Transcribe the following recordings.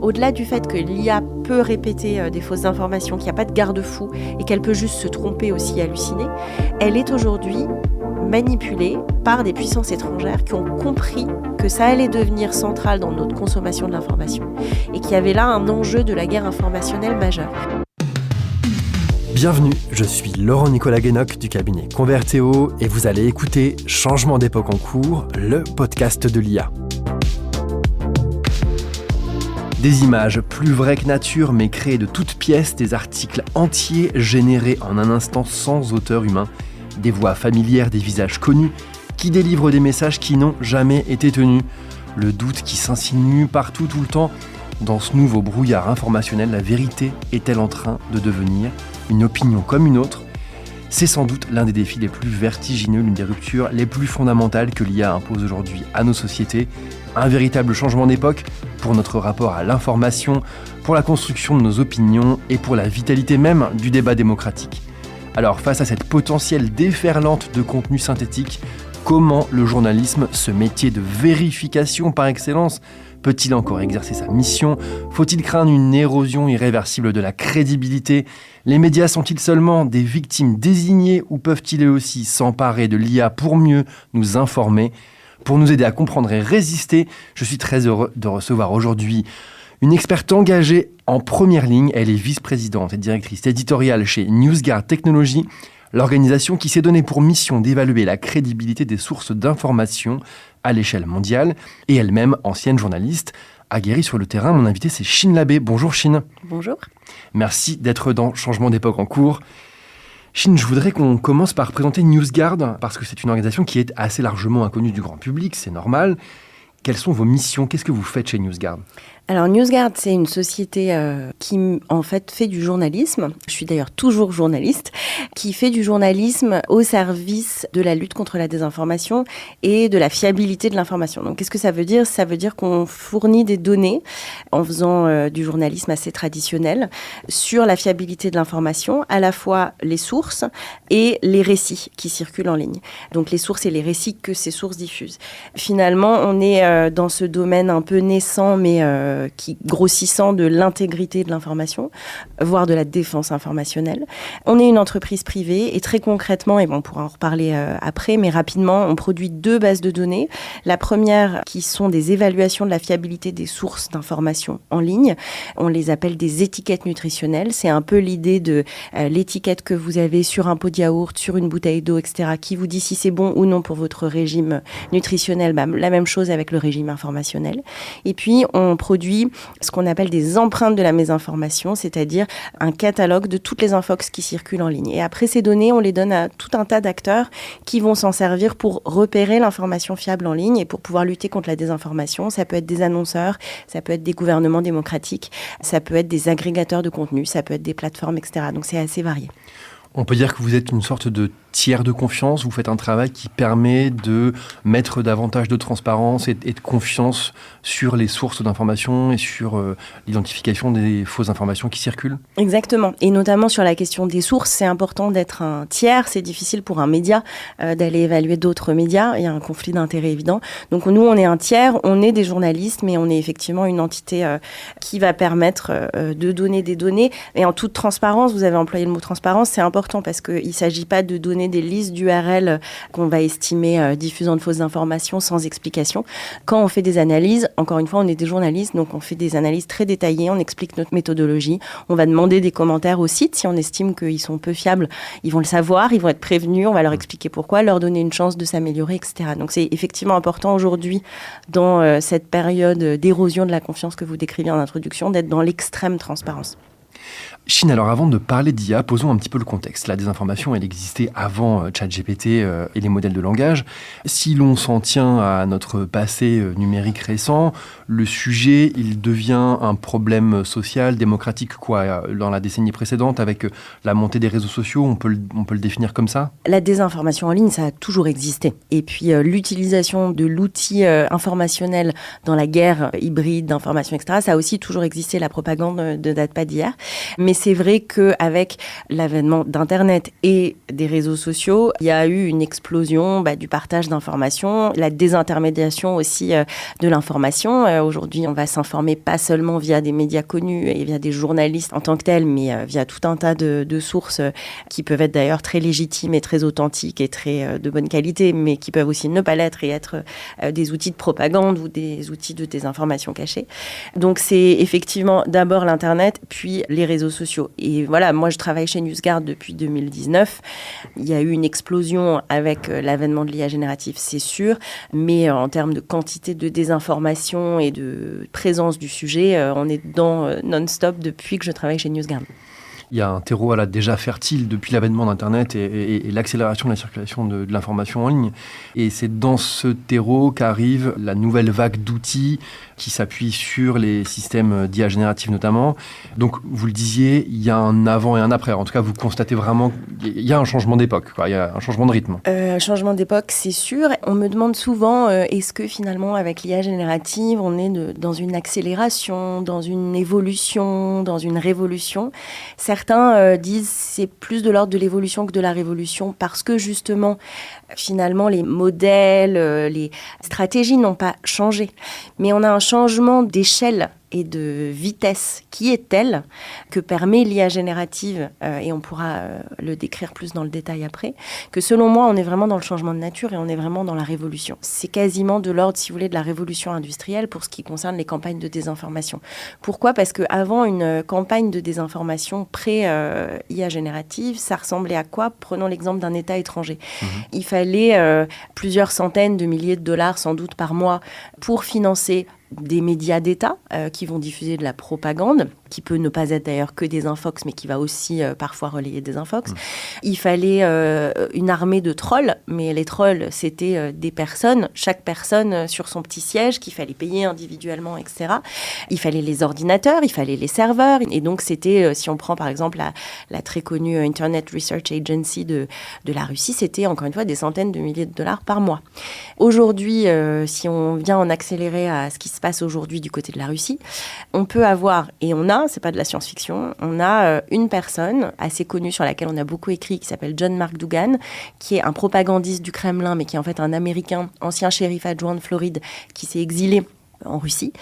Au-delà du fait que l'IA peut répéter des fausses informations, qu'il n'y a pas de garde-fou et qu'elle peut juste se tromper aussi, halluciner, elle est aujourd'hui manipulée par des puissances étrangères qui ont compris que ça allait devenir central dans notre consommation de l'information et qu'il y avait là un enjeu de la guerre informationnelle majeure. Bienvenue, je suis Laurent-Nicolas Guénoc du cabinet Convertéo et vous allez écouter Changement d'époque en cours, le podcast de l'IA. Des images plus vraies que nature mais créées de toutes pièces, des articles entiers générés en un instant sans auteur humain, des voix familières, des visages connus qui délivrent des messages qui n'ont jamais été tenus, le doute qui s'insinue partout tout le temps. Dans ce nouveau brouillard informationnel, la vérité est-elle en train de devenir une opinion comme une autre ? C'est sans doute l'un des défis les plus vertigineux, l'une des ruptures les plus fondamentales que l'IA impose aujourd'hui à nos sociétés. Un véritable changement d'époque pour notre rapport à l'information, pour la construction de nos opinions et pour la vitalité même du débat démocratique. Alors face à cette potentielle déferlante de contenu synthétique, comment le journalisme, ce métier de vérification par excellence, peut-il encore exercer sa mission ? Faut-il craindre une érosion irréversible de la crédibilité ? Les médias sont-ils seulement des victimes désignées ou peuvent-ils eux aussi s'emparer de l'IA pour mieux nous informer ? Pour nous aider à comprendre et résister, je suis très heureux de recevoir aujourd'hui une experte engagée en première ligne. Elle est vice-présidente et directrice éditoriale chez NewsGuard Technologies, l'organisation qui s'est donnée pour mission d'évaluer la crédibilité des sources d'information à l'échelle mondiale, et elle-même ancienne journaliste, aguerrie sur le terrain. Mon invité, c'est Chine Labbé. Bonjour Chine. Bonjour. Merci d'être dans Changement d'époque en cours. Chine, je voudrais qu'on commence par présenter NewsGuard, parce que c'est une organisation qui est assez largement inconnue du grand public, c'est normal. Quelles sont vos missions ? Qu'est-ce que vous faites chez NewsGuard ? Alors NewsGuard, c'est une société qui en fait fait du journalisme. Je suis d'ailleurs toujours journaliste, qui fait du journalisme au service de la lutte contre la désinformation et de la fiabilité de l'information. Donc qu'est-ce que ça veut dire ? Ça veut dire qu'on fournit des données en faisant du journalisme assez traditionnel sur la fiabilité de l'information, à la fois les sources et les récits qui circulent en ligne. Donc les sources et les récits que ces sources diffusent. Finalement, on est dans ce domaine un peu naissant, mais qui grossissant de l'intégrité de l'information, voire de la défense informationnelle. On est une entreprise privée et très concrètement, et on pourra en reparler après, mais rapidement, on produit 2 bases de données. La première, qui sont des évaluations de la fiabilité des sources d'information en ligne. On les appelle des étiquettes nutritionnelles. C'est un peu l'idée de l'étiquette que vous avez sur un pot de yaourt, sur une bouteille d'eau, etc., qui vous dit si c'est bon ou non pour votre régime nutritionnel. La même chose avec le régime informationnel. Et puis, on produit ce qu'on appelle des empreintes de la mésinformation, c'est-à-dire un catalogue de toutes les infox qui circulent en ligne. Et après ces données, on les donne à tout un tas d'acteurs qui vont s'en servir pour repérer l'information fiable en ligne et pour pouvoir lutter contre la désinformation. Ça peut être des annonceurs, ça peut être des gouvernements démocratiques, ça peut être des agrégateurs de contenu, ça peut être des plateformes, etc. Donc c'est assez varié. On peut dire que vous êtes une sorte de tiers de confiance, vous faites un travail qui permet de mettre davantage de transparence et de confiance sur les sources d'informations et sur l'identification des fausses informations qui circulent. Exactement, et notamment sur la question des sources, c'est important d'être un tiers, c'est difficile pour un média d'aller évaluer d'autres médias, il y a un conflit d'intérêts évident. Donc nous, on est un tiers, on est des journalistes, mais on est effectivement une entité qui va permettre de donner des données. Et en toute transparence, vous avez employé le mot transparence, c'est important parce qu'il ne s'agit pas de donner des listes d'URL qu'on va estimer diffusant de fausses informations sans explication. Quand on fait des analyses, encore une fois, on est des journalistes, donc on fait des analyses très détaillées, on explique notre méthodologie, on va demander des commentaires au site. Si on estime qu'ils sont peu fiables, ils vont le savoir, ils vont être prévenus, on va leur expliquer pourquoi, leur donner une chance de s'améliorer, etc. Donc c'est effectivement important aujourd'hui, dans cette période d'érosion de la confiance que vous décriviez en introduction, d'être dans l'extrême transparence. Chine, alors avant de parler d'IA, posons un petit peu le contexte. La désinformation, elle existait avant ChatGPT et les modèles de langage. Si l'on s'en tient à notre passé numérique récent, le sujet, il devient un problème social, démocratique, dans la décennie précédente, avec la montée des réseaux sociaux, on peut le définir comme ça ? La désinformation en ligne, ça a toujours existé. Et puis l'utilisation de l'outil informationnel dans la guerre hybride d'information, etc., ça a aussi toujours existé. La propagande ne date pas d'hier. Mais c'est vrai qu'avec l'avènement d'Internet et des réseaux sociaux, il y a eu une explosion du partage d'informations, la désintermédiation aussi de l'information. Aujourd'hui, on va s'informer pas seulement via des médias connus et via des journalistes en tant que tels, mais via tout un tas de sources qui peuvent être d'ailleurs très légitimes et très authentiques et très de bonne qualité, mais qui peuvent aussi ne pas l'être et être des outils de propagande ou des outils de désinformation cachée. Donc c'est effectivement d'abord l'Internet, puis les réseaux sociaux. Et voilà, moi je travaille chez NewsGuard depuis 2019. Il y a eu une explosion avec l'avènement de l'IA générative, c'est sûr, mais en termes de quantité de désinformation et de présence du sujet, on est dedans non-stop depuis que je travaille chez NewsGuard. Il y a un terreau déjà fertile depuis l'avènement d'Internet et l'accélération de la circulation de l'information en ligne. Et c'est dans ce terreau qu'arrive la nouvelle vague d'outils qui s'appuient sur les systèmes d'IA générative notamment. Donc, vous le disiez, il y a un avant et un après. En tout cas, vous constatez vraiment qu'il y a un changement d'époque, quoi. Il y a un changement de rythme. Un changement d'époque, c'est sûr. On me demande souvent, est-ce que finalement, avec l'IA générative, on est dans une accélération, dans une évolution, dans une révolution ? Certains disent c'est plus de l'ordre de l'évolution que de la révolution parce que justement, finalement, les modèles, les stratégies n'ont pas changé. Mais on a un changement d'échelle et de vitesse qui est telle que permet l'IA générative, et on pourra le décrire plus dans le détail après, que selon moi, on est vraiment dans le changement de nature et on est vraiment dans la révolution. C'est quasiment de l'ordre, si vous voulez, de la révolution industrielle pour ce qui concerne les campagnes de désinformation. Pourquoi ? Parce qu'avant, une campagne de désinformation pré-IA générative, ça ressemblait à quoi ? Prenons l'exemple d'un État étranger. Il fallait plusieurs centaines de milliers de dollars, sans doute par mois, pour financer des médias d'État qui vont diffuser de la propagande, qui peut ne pas être d'ailleurs que des infox, mais qui va aussi parfois relayer des infox. Il fallait une armée de trolls, mais les trolls, c'était des personnes, chaque personne sur son petit siège, qu'il fallait payer individuellement, etc. Il fallait les ordinateurs, il fallait les serveurs, et donc c'était, si on prend par exemple la très connue Internet Research Agency de la Russie, c'était encore une fois des centaines de milliers de dollars par mois. Aujourd'hui, si on vient en accélérer à ce qui se passe aujourd'hui du côté de la Russie, on peut avoir, et on a, c'est pas de la science-fiction, on a une personne assez connue sur laquelle on a beaucoup écrit qui s'appelle John Mark Dougan, qui est un propagandiste du Kremlin, mais qui est en fait un Américain, ancien shérif adjoint de Floride, qui s'est exilé en Russie,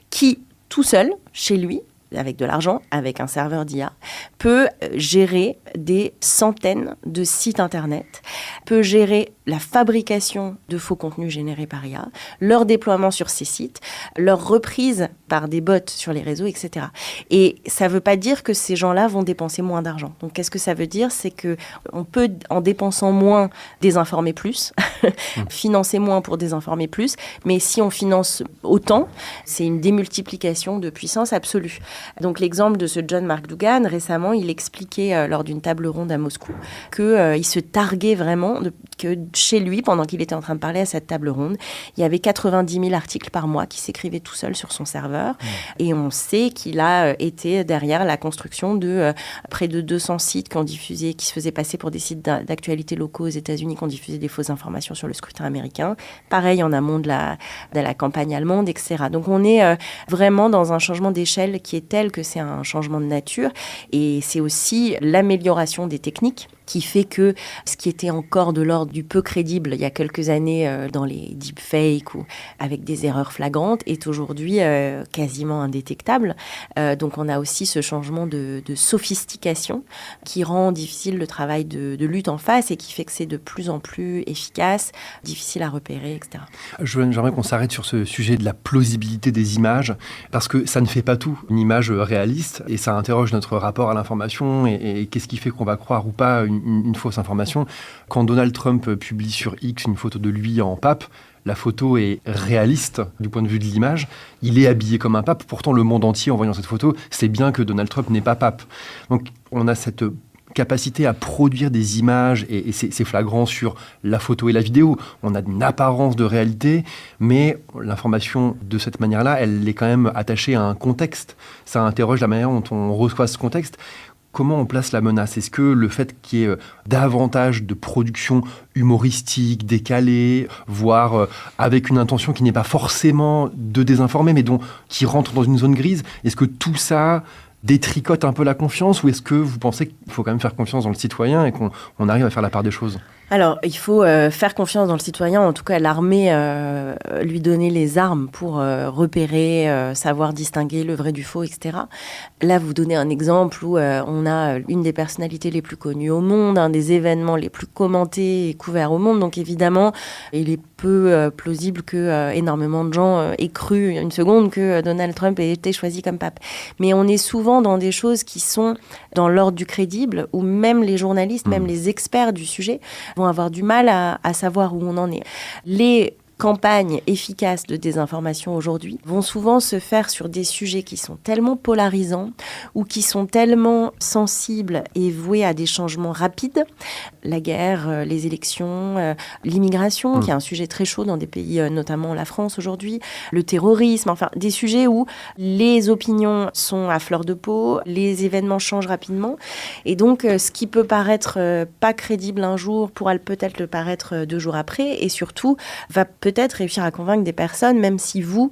qui, tout seul, chez lui, avec de l'argent, avec un serveur d'IA, peut gérer des centaines de sites Internet, peut gérer la fabrication de faux contenus générés par IA, leur déploiement sur ces sites, leur reprise par des bots sur les réseaux, etc. Et ça ne veut pas dire que ces gens-là vont dépenser moins d'argent. Donc, qu'est-ce que ça veut dire ? C'est qu'on peut, en dépensant moins, désinformer plus, financer moins pour désinformer plus, mais si on finance autant, c'est une démultiplication de puissance absolue. Donc, l'exemple de ce John Mark Dougan, récemment, il expliquait lors d'une table ronde à Moscou qu'il se targuait vraiment que chez lui, pendant qu'il était en train de parler à cette table ronde, il y avait 90 000 articles par mois qui s'écrivaient tout seul sur son serveur. Et on sait qu'il a été derrière la construction de près de 200 sites qui se faisaient passer pour des sites d'actualité locaux aux États-Unis, qui ont diffusé des fausses informations sur le scrutin américain. Pareil en amont de la campagne allemande, etc. Donc on est vraiment dans un changement d'échelle qui est tel que c'est un changement de nature. Et c'est aussi l'amélioration des techniques qui fait que ce qui était encore de l'ordre du peu crédible il y a quelques années dans les deepfakes ou avec des erreurs flagrantes est aujourd'hui quasiment indétectable. Donc on a aussi ce changement de sophistication qui rend difficile le travail de lutte en face et qui fait que c'est de plus en plus efficace, difficile à repérer, etc. J'aimerais qu'on s'arrête sur ce sujet de la plausibilité des images, parce que ça ne fait pas tout, une image réaliste, et ça interroge notre rapport à l'information et qu'est-ce qui fait qu'on va croire ou pas une fausse information. Quand Donald Trump publie sur X une photo de lui en pape, la photo est réaliste du point de vue de l'image. Il est habillé comme un pape. Pourtant, le monde entier, en voyant cette photo, sait bien que Donald Trump n'est pas pape. Donc, on a cette capacité à produire des images, et c'est flagrant sur la photo et la vidéo. On a une apparence de réalité, mais l'information, de cette manière-là, elle est quand même attachée à un contexte. Ça interroge la manière dont on reçoit ce contexte. Comment on place la menace ? Est-ce que le fait qu'il y ait davantage de production humoristique, décalée, voire avec une intention qui n'est pas forcément de désinformer, mais qui rentre dans une zone grise, est-ce que tout ça détricote un peu la confiance, ou est-ce que vous pensez qu'il faut quand même faire confiance dans le citoyen et qu'on arrive à faire la part des choses ? Alors, il faut faire confiance dans le citoyen, en tout cas l'armée, lui donner les armes pour repérer, savoir distinguer le vrai du faux, etc. Là, vous donnez un exemple où on a une des personnalités les plus connues au monde, un des événements les plus commentés et couverts au monde. Donc évidemment, il est peu plausible que énormément de gens aient cru une seconde que Donald Trump ait été choisi comme pape. Mais on est souvent dans des choses qui sont dans l'ordre du crédible, où même les journalistes, même les experts du sujet vont avoir du mal à savoir où on en est. Les campagnes efficaces de désinformation aujourd'hui vont souvent se faire sur des sujets qui sont tellement polarisants ou qui sont tellement sensibles et voués à des changements rapides. La guerre, les élections, l'immigration, qui est un sujet très chaud dans des pays, notamment la France aujourd'hui, le terrorisme, enfin des sujets où les opinions sont à fleur de peau, les événements changent rapidement. Et donc, ce qui peut paraître pas crédible un jour pourra peut-être le paraître 2 jours après, et surtout va peut-être réussir à convaincre des personnes, même si vous,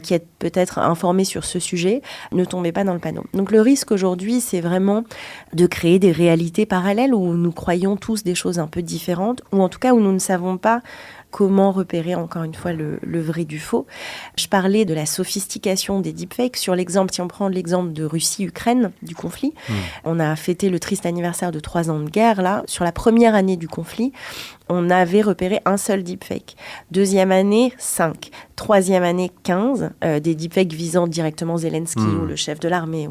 qui êtes peut-être informés sur ce sujet, ne tombez pas dans le panneau. Donc le risque aujourd'hui, c'est vraiment de créer des réalités parallèles où nous croyons tous des choses un peu différentes, ou en tout cas où nous ne savons pas comment repérer, encore une fois, le vrai du faux. Je parlais de la sophistication des deepfakes. Sur l'exemple, si on prend l'exemple de Russie-Ukraine, du conflit, on a fêté le triste anniversaire de 3 ans de guerre, là. Sur la première année du conflit, on avait repéré un seul deepfake. Deuxième année, 5. Troisième année, 15. Des deepfakes visant directement Zelensky ou le chef de l'armée.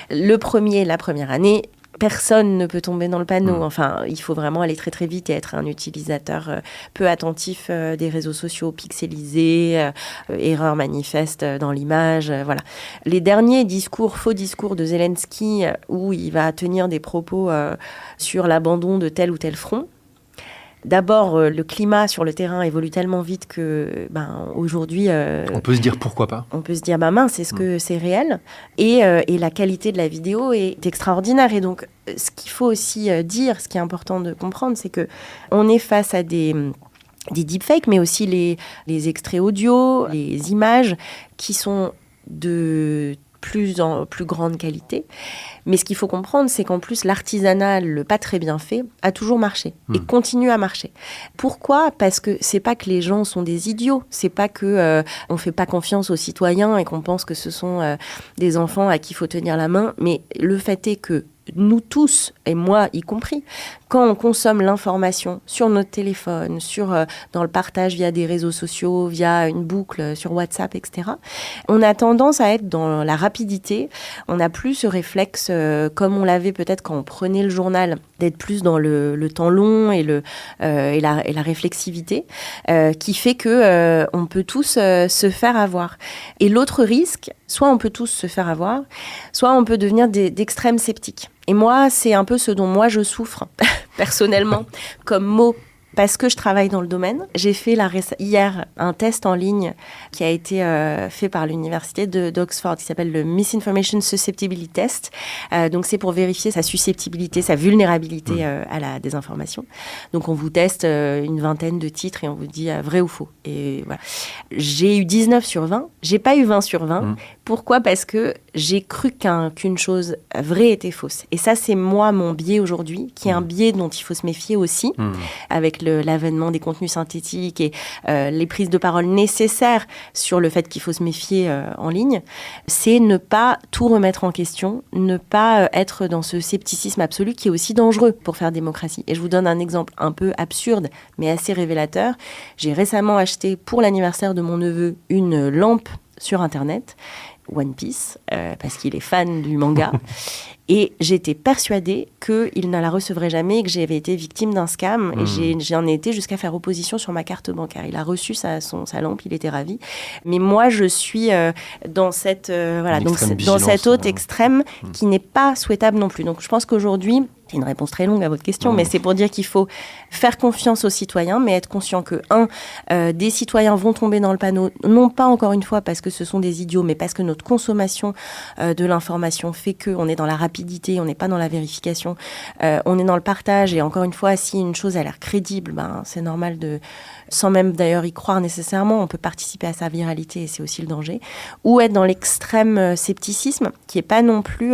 La première année, personne ne peut tomber dans le panneau. Enfin, il faut vraiment aller très très vite et être un utilisateur peu attentif des réseaux sociaux, pixelisés, erreurs manifestes dans l'image, voilà. Les derniers faux discours de Zelensky, où il va tenir des propos sur l'abandon de tel ou tel front. D'abord, le climat sur le terrain évolue tellement vite que, aujourd'hui... on peut se dire pourquoi pas. On peut se dire, mince, est-ce que c'est réel ? Et la qualité de la vidéo est extraordinaire. Et donc, ce qu'il faut aussi dire, ce qui est important de comprendre, c'est qu'on est face à des deepfakes, mais aussi les extraits audio, les images qui sont de plus grande qualité. Mais ce qu'il faut comprendre, c'est qu'en plus, l'artisanat, le pas très bien fait, a toujours marché et continue à marcher. Pourquoi ? Parce que c'est pas que les gens sont des idiots, c'est pas que on fait pas confiance aux citoyens et qu'on pense que ce sont des enfants à qui il faut tenir la main, mais le fait est que nous tous, et moi y compris, quand on consomme l'information sur notre téléphone, dans le partage via des réseaux sociaux, via une boucle sur WhatsApp, etc., on a tendance à être dans la rapidité. On n'a plus ce réflexe, comme on l'avait peut-être quand on prenait le journal, d'être plus dans le temps long et la réflexivité, qui fait que on peut tous se faire avoir. Et l'autre risque, soit on peut tous se faire avoir, soit on peut devenir d'extrêmes sceptiques. Et moi, c'est un peu ce dont moi je souffre, personnellement, comme mot, parce que je travaille dans le domaine. J'ai fait hier un test en ligne qui a été fait par l'université d'Oxford, qui s'appelle le Misinformation Susceptibility Test. Donc c'est pour vérifier sa susceptibilité, sa vulnérabilité à la désinformation. Donc on vous teste une vingtaine de titres et on vous dit vrai ou faux. Et voilà. J'ai eu 19 sur 20, j'ai pas eu 20 sur 20. Pourquoi ? Parce que j'ai cru qu'une chose vraie était fausse. Et ça, c'est moi, mon biais aujourd'hui, qui est un biais dont il faut se méfier aussi, avec l'avènement des contenus synthétiques et les prises de parole nécessaires sur le fait qu'il faut se méfier en ligne. C'est ne pas tout remettre en question, ne pas être dans ce scepticisme absolu qui est aussi dangereux pour faire démocratie. Et je vous donne un exemple un peu absurde, mais assez révélateur. J'ai récemment acheté pour l'anniversaire de mon neveu une lampe sur Internet, One Piece, parce qu'il est fan du manga. Et j'étais persuadée qu'il ne la recevrait jamais et que j'avais été victime d'un scam. Et j'en ai été jusqu'à faire opposition sur ma carte bancaire. Il a reçu sa lampe, il était ravi. Mais moi, je suis dans cette haute extrême qui n'est pas souhaitable non plus. Donc je pense qu'aujourd'hui, c'est une réponse très longue à votre question, mais c'est pour dire qu'il faut faire confiance aux citoyens, mais être conscient que, des citoyens vont tomber dans le panneau, non pas encore une fois parce que ce sont des idiots, mais parce que notre consommation de l'information fait qu'on est dans la rapidité, on n'est pas dans la vérification, on est dans le partage. Et encore une fois, si une chose a l'air crédible, c'est normal sans même d'ailleurs y croire nécessairement, on peut participer à sa viralité et c'est aussi le danger. Ou être dans l'extrême scepticisme, qui n'est pas non plus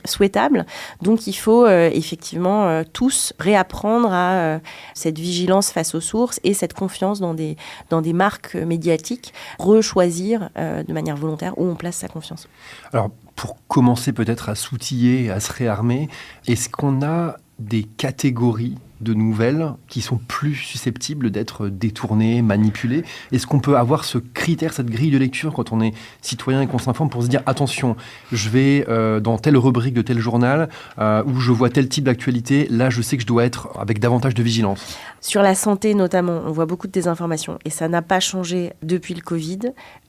souhaitable. Donc il faut effectivement tous réapprendre à cette vigilance face aux sources et cette confiance dans des marques médiatiques, rechoisir de manière volontaire où on place sa confiance. Alors, pour commencer peut-être à s'outiller, à se réarmer, est-ce qu'on a des catégories de nouvelles qui sont plus susceptibles d'être détournées, manipulées? Est-ce qu'on peut avoir ce critère, cette grille de lecture quand on est citoyen et qu'on s'informe pour se dire attention, je vais dans telle rubrique de tel journal où je vois tel type d'actualité, là je sais que je dois être avec davantage de vigilance? Sur la santé notamment, on voit beaucoup de désinformation et ça n'a pas changé depuis le Covid,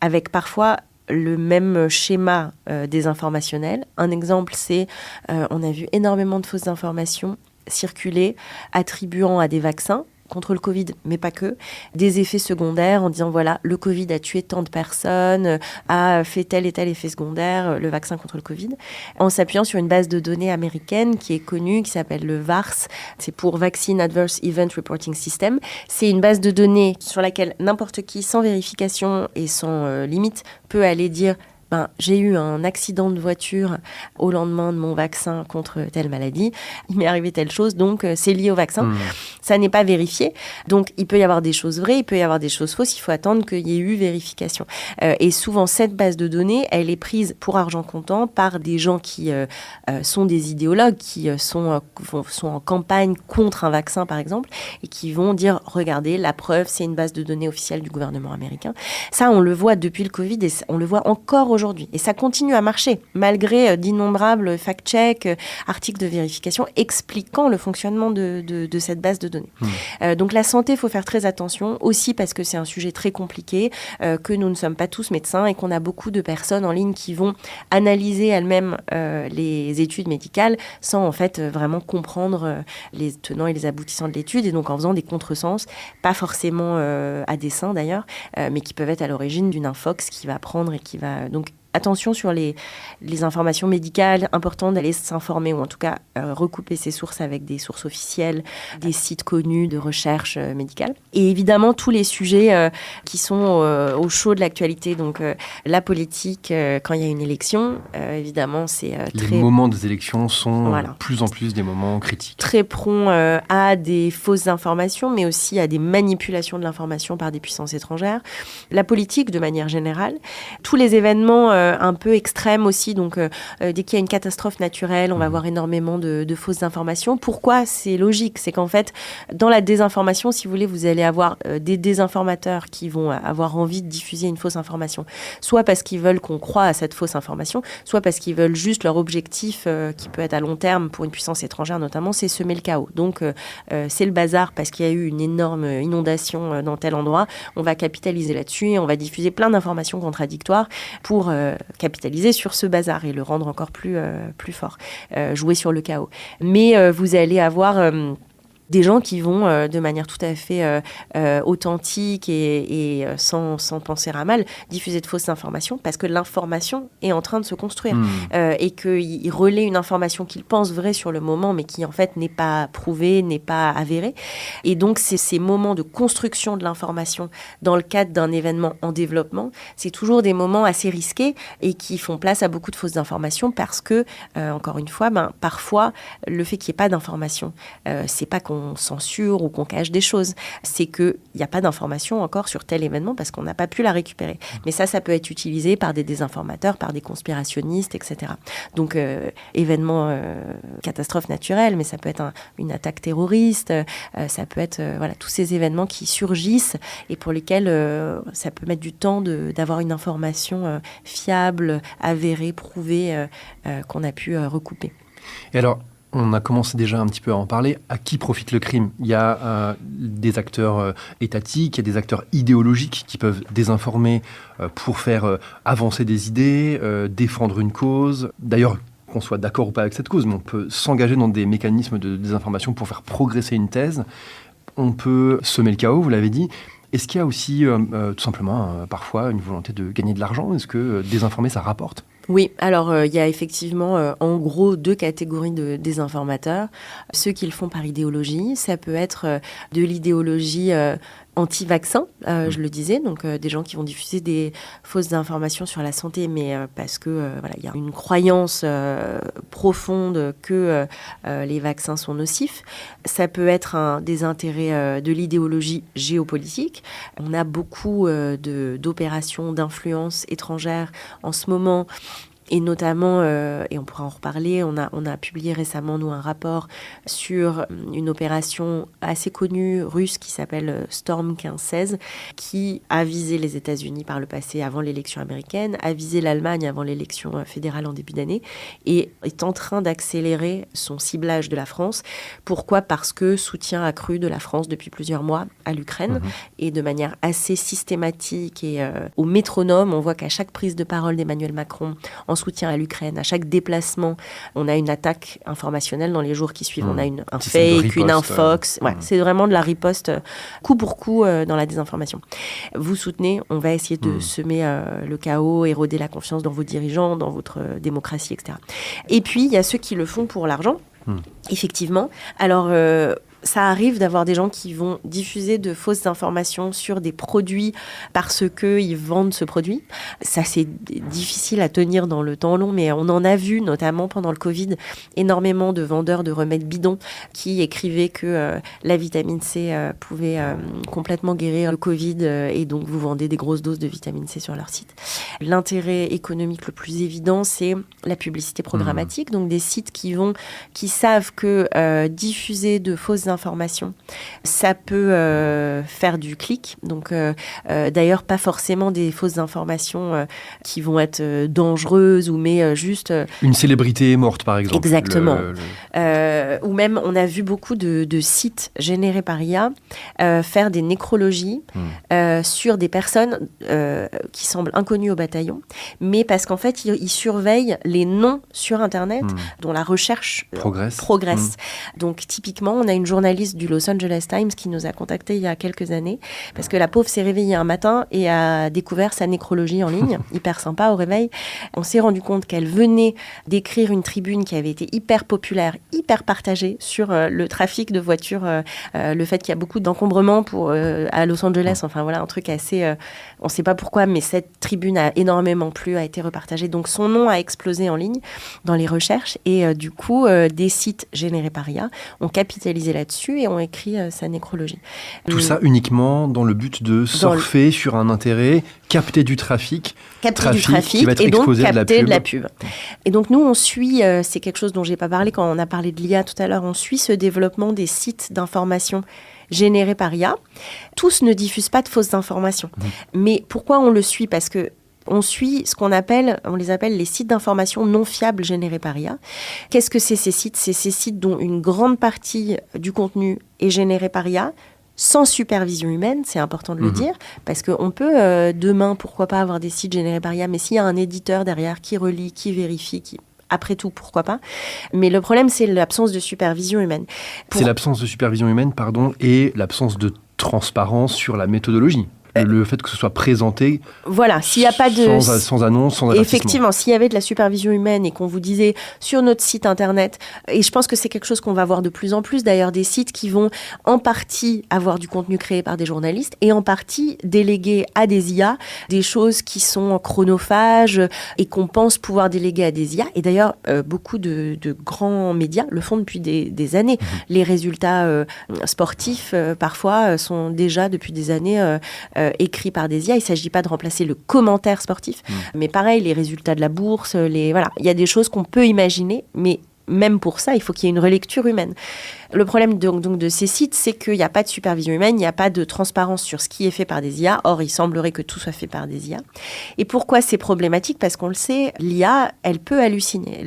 avec parfois le même schéma désinformationnel. Un exemple, c'est on a vu énormément de fausses informations circuler, attribuant à des vaccins contre le Covid, mais pas que, des effets secondaires en disant voilà, le Covid a tué tant de personnes, a fait tel et tel effet secondaire, le vaccin contre le Covid, en s'appuyant sur une base de données américaine qui est connue, qui s'appelle le VAERS, c'est pour Vaccine Adverse Event Reporting System. C'est une base de données sur laquelle n'importe qui, sans vérification et sans limite, peut aller dire j'ai eu un accident de voiture au lendemain de mon vaccin contre telle maladie, il m'est arrivé telle chose, donc c'est lié au vaccin. Ça n'est pas vérifié, donc il peut y avoir des choses vraies, il peut y avoir des choses fausses, il faut attendre qu'il y ait eu vérification. Et souvent, cette base de données, elle est prise pour argent comptant par des gens qui sont des idéologues, qui sont en campagne contre un vaccin, par exemple, et qui vont dire, regardez, la preuve, c'est une base de données officielle du gouvernement américain. Ça, on le voit depuis le Covid et on le voit encore aujourd'hui. Et ça continue à marcher, malgré d'innombrables fact-checks, articles de vérification expliquant le fonctionnement de cette base de données. Donc la santé, il faut faire très attention, aussi parce que c'est un sujet très compliqué, que nous ne sommes pas tous médecins et qu'on a beaucoup de personnes en ligne qui vont analyser elles-mêmes les études médicales sans en fait vraiment comprendre les tenants et les aboutissants de l'étude, et donc en faisant des contresens, pas forcément à dessein d'ailleurs, mais qui peuvent être à l'origine d'une infox qui va prendre et qui va... Donc, attention sur les informations médicales, important d'aller s'informer ou en tout cas recouper ses sources avec des sources officielles, des sites connus de recherche médicale. Et évidemment, tous les sujets qui sont au chaud de l'actualité, donc la politique, quand il y a une élection, évidemment, c'est très... Les moments des élections sont plus en plus des moments critiques. Très prompt à des fausses informations, mais aussi à des manipulations de l'information par des puissances étrangères. La politique, de manière générale. Tous les événements un peu extrême aussi, donc dès qu'il y a une catastrophe naturelle, on va avoir énormément de fausses informations. Pourquoi? C'est logique, c'est qu'en fait, dans la désinformation, si vous voulez, vous allez avoir des désinformateurs qui vont avoir envie de diffuser une fausse information, soit parce qu'ils veulent qu'on croie à cette fausse information, soit parce qu'ils veulent juste leur objectif, qui peut être à long terme pour une puissance étrangère notamment, c'est semer le chaos. Donc c'est le bazar parce qu'il y a eu une énorme inondation dans tel endroit, on va capitaliser là-dessus et on va diffuser plein d'informations contradictoires pour capitaliser sur ce bazar et le rendre encore plus fort, jouer sur le chaos. Mais vous allez avoir... des gens qui vont, de manière tout à fait authentique et sans penser à mal, diffuser de fausses informations parce que l'information est en train de se construire et qu'ils relaient une information qu'ils pensent vraie sur le moment mais qui en fait n'est pas prouvée, n'est pas avérée. Et donc c'est ces moments de construction de l'information dans le cadre d'un événement en développement, c'est toujours des moments assez risqués et qui font place à beaucoup de fausses informations parce que, encore une fois, parfois le fait qu'il n'y ait pas d'information, c'est pas qu'on censure ou qu'on cache des choses. C'est qu'il n'y a pas d'information encore sur tel événement parce qu'on n'a pas pu la récupérer. Mais ça peut être utilisé par des désinformateurs, par des conspirationnistes, etc. Donc, événement, catastrophe naturelle, mais ça peut être une attaque terroriste, ça peut être tous ces événements qui surgissent et pour lesquels ça peut mettre du temps d'avoir une information fiable, avérée, prouvée, qu'on a pu recouper. Et alors, on a commencé déjà un petit peu à en parler. À qui profite le crime? Il y a des acteurs étatiques, il y a des acteurs idéologiques qui peuvent désinformer pour faire avancer des idées, défendre une cause. D'ailleurs, qu'on soit d'accord ou pas avec cette cause, mais on peut s'engager dans des mécanismes de désinformation pour faire progresser une thèse. On peut semer le chaos, vous l'avez dit. Est-ce qu'il y a aussi, tout simplement, parfois, une volonté de gagner de l'argent ? Est-ce que désinformer, ça rapporte ? Oui, alors il y a effectivement en gros 2 catégories de désinformateurs. Ceux qui le font par idéologie, ça peut être de l'idéologie anti-vaccin, je le disais, donc des gens qui vont diffuser des fausses informations sur la santé, mais parce que voilà, il y a une croyance profonde que les vaccins sont nocifs. Ça peut être des intérêts de l'idéologie géopolitique. On a beaucoup d'opérations d'influence étrangère en ce moment. Et notamment, et on pourra en reparler, on a publié récemment, nous, un rapport sur une opération assez connue russe qui s'appelle Storm 1516, qui a visé les États-Unis par le passé avant l'élection américaine, a visé l'Allemagne avant l'élection fédérale en début d'année, et est en train d'accélérer son ciblage de la France. Pourquoi ? Parce que soutien accru de la France depuis plusieurs mois à l'Ukraine, et de manière assez systématique et au métronome. On voit qu'à chaque prise de parole d'Emmanuel Macron, en soutien à l'Ukraine, à chaque déplacement, on a une attaque informationnelle dans les jours qui suivent. On a un fake, une infox. Ouais, c'est vraiment de la riposte coup pour coup dans la désinformation. Vous soutenez, on va essayer de semer le chaos, éroder la confiance dans vos dirigeants, dans votre démocratie, etc. Et puis, il y a ceux qui le font pour l'argent, effectivement. Alors, ça arrive d'avoir des gens qui vont diffuser de fausses informations sur des produits parce qu'ils vendent ce produit. Ça, c'est difficile à tenir dans le temps long, mais on en a vu, notamment pendant le Covid, énormément de vendeurs de remèdes bidons qui écrivaient que la vitamine C pouvait complètement guérir le Covid et donc vous vendez des grosses doses de vitamine C sur leur site. L'intérêt économique le plus évident, c'est la publicité programmatique, donc des sites qui savent que diffuser de fausses informations, ça peut faire du clic. Donc, d'ailleurs, pas forcément des fausses informations qui vont être dangereuses mais juste... Une célébrité est morte, par exemple. Exactement. Ou même, on a vu beaucoup de sites générés par IA faire des nécrologies sur des personnes qui semblent inconnues au bataillon, mais parce qu'en fait, ils surveillent les noms sur Internet dont la recherche progresse. Donc, typiquement, on a une journaliste du Los Angeles Times qui nous a contactés il y a quelques années parce que la pauvre s'est réveillée un matin et a découvert sa nécrologie en ligne, hyper sympa au réveil. On s'est rendu compte qu'elle venait d'écrire une tribune qui avait été hyper populaire, hyper partagée sur le trafic de voitures, le fait qu'il y a beaucoup d'encombrements à Los Angeles, enfin voilà, un truc assez... on ne sait pas pourquoi, mais cette tribune a énormément plu, a été repartagée. Donc son nom a explosé en ligne dans les recherches et du coup, des sites générés par IA ont capitalisé là-dessus et ont écrit sa nécrologie. Tout ça uniquement dans le but de surfer sur un intérêt, capter du trafic qui va être et donc exposé capter de la pub. Et donc nous, on suit, c'est quelque chose dont j'ai pas parlé quand on a parlé de l'IA tout à l'heure, on suit ce développement des sites d'information générés par IA. Tous ne diffusent pas de fausses informations. Mais pourquoi on le suit ? Parce que on suit on les appelle les sites d'information non fiables générés par IA. Qu'est-ce que c'est ces sites ? C'est ces sites dont une grande partie du contenu est généré par IA, sans supervision humaine, c'est important de le dire, parce qu'on peut demain, pourquoi pas, avoir des sites générés par IA, mais s'il y a un éditeur derrière qui relie, qui vérifie, après tout, pourquoi pas. Mais le problème, c'est l'absence de supervision humaine. C'est l'absence de supervision humaine, et l'absence de transparence sur la méthodologie. Le fait que ce soit présenté s'il y a pas de sans annonce, sans avertissement. Effectivement, s'il y avait de la supervision humaine et qu'on vous disait sur notre site internet, et je pense que c'est quelque chose qu'on va voir de plus en plus d'ailleurs, des sites qui vont en partie avoir du contenu créé par des journalistes et en partie déléguer à des IA des choses qui sont chronophages et qu'on pense pouvoir déléguer à des IA. Et d'ailleurs, beaucoup de grands médias le font depuis des années. Les résultats sportifs, parfois, sont déjà depuis des années écrits par des IA. Il ne s'agit pas de remplacer le commentaire sportif, mais pareil, les résultats de la bourse, voilà. Il y a des choses qu'on peut imaginer, mais même pour ça, il faut qu'il y ait une relecture humaine. Le problème donc de ces sites, c'est qu'il n'y a pas de supervision humaine, il n'y a pas de transparence sur ce qui est fait par des IA. Or, il semblerait que tout soit fait par des IA. Et pourquoi c'est problématique ? Parce qu'on le sait, l'IA, elle peut halluciner.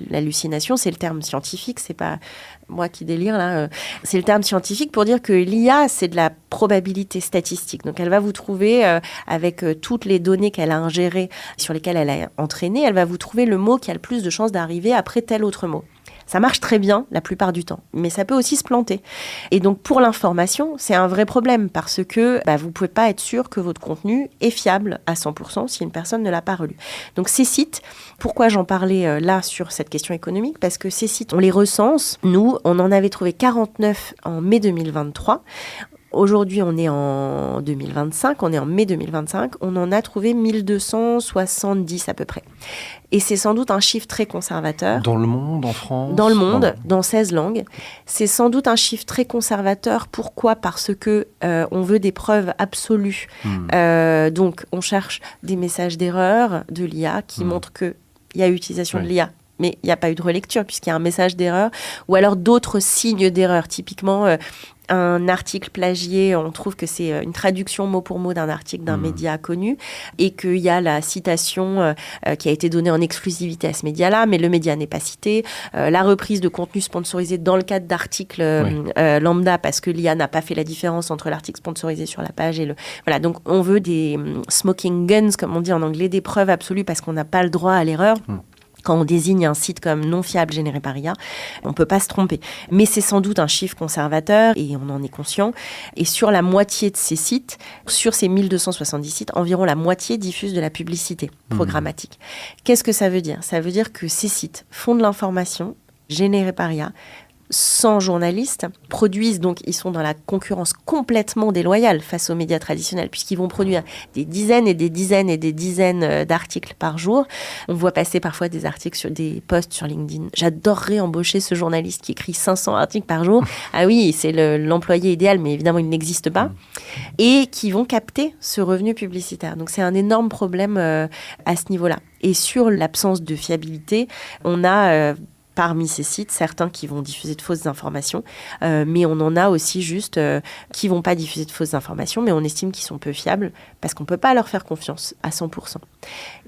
L'hallucination, c'est le terme scientifique, c'est pas moi qui délire là. C'est le terme scientifique pour dire que l'IA, c'est de la probabilité statistique. Donc, elle va vous trouver, avec toutes les données qu'elle a ingérées, sur lesquelles elle a entraîné, elle va vous trouver le mot qui a le plus de chances d'arriver après tel autre mot. Ça marche très bien la plupart du temps, mais ça peut aussi se planter. Et donc pour l'information, c'est un vrai problème parce que vous ne pouvez pas être sûr que votre contenu est fiable à 100% si une personne ne l'a pas relu. Donc ces sites, pourquoi j'en parlais là sur cette question économique ? Parce que ces sites, on les recense. Nous, on en avait trouvé 49 en mai 2023. Aujourd'hui, on est en 2025, on est en mai 2025, on en a trouvé 1270 à peu près. Et c'est sans doute un chiffre très conservateur. Dans le monde, en France ? Dans le monde, dans 16 langues. C'est sans doute un chiffre très conservateur. Pourquoi ? Parce que on veut des preuves absolues. Donc, on cherche des messages d'erreur de l'IA qui montrent qu'il y a utilisation de l'IA. Mais il n'y a pas eu de relecture puisqu'il y a un message d'erreur. Ou alors d'autres signes d'erreur. Typiquement, un article plagié, on trouve que c'est une traduction mot pour mot d'un article d'un média connu et qu'il y a la citation qui a été donnée en exclusivité à ce média-là, mais le média n'est pas cité. La reprise de contenu sponsorisé dans le cadre d'articles lambda parce que l'IA n'a pas fait la différence entre l'article sponsorisé sur la page et le... Voilà, donc on veut des smoking guns, comme on dit en anglais, des preuves absolues parce qu'on n'a pas le droit à l'erreur. Quand on désigne un site comme non fiable généré par IA, on ne peut pas se tromper. Mais c'est sans doute un chiffre conservateur et on en est conscient. Et sur la moitié de ces sites, sur ces 1270 sites, environ la moitié diffuse de la publicité programmatique. Qu'est-ce que ça veut dire ? Ça veut dire que ces sites font de l'information générée par IA, sans journalistes, produisent, donc ils sont dans la concurrence complètement déloyale face aux médias traditionnels, puisqu'ils vont produire des dizaines et des dizaines et des dizaines d'articles par jour. On voit passer parfois des articles sur des posts sur LinkedIn. J'adorerais embaucher ce journaliste qui écrit 500 articles par jour. Ah oui, c'est l'employé idéal, mais évidemment, il n'existe pas. Et qui vont capter ce revenu publicitaire. Donc c'est un énorme problème à ce niveau-là. Et sur l'absence de fiabilité, on a... parmi ces sites, certains qui vont diffuser de fausses informations, mais on en a aussi juste qui ne vont pas diffuser de fausses informations, mais on estime qu'ils sont peu fiables parce qu'on ne peut pas leur faire confiance à 100%.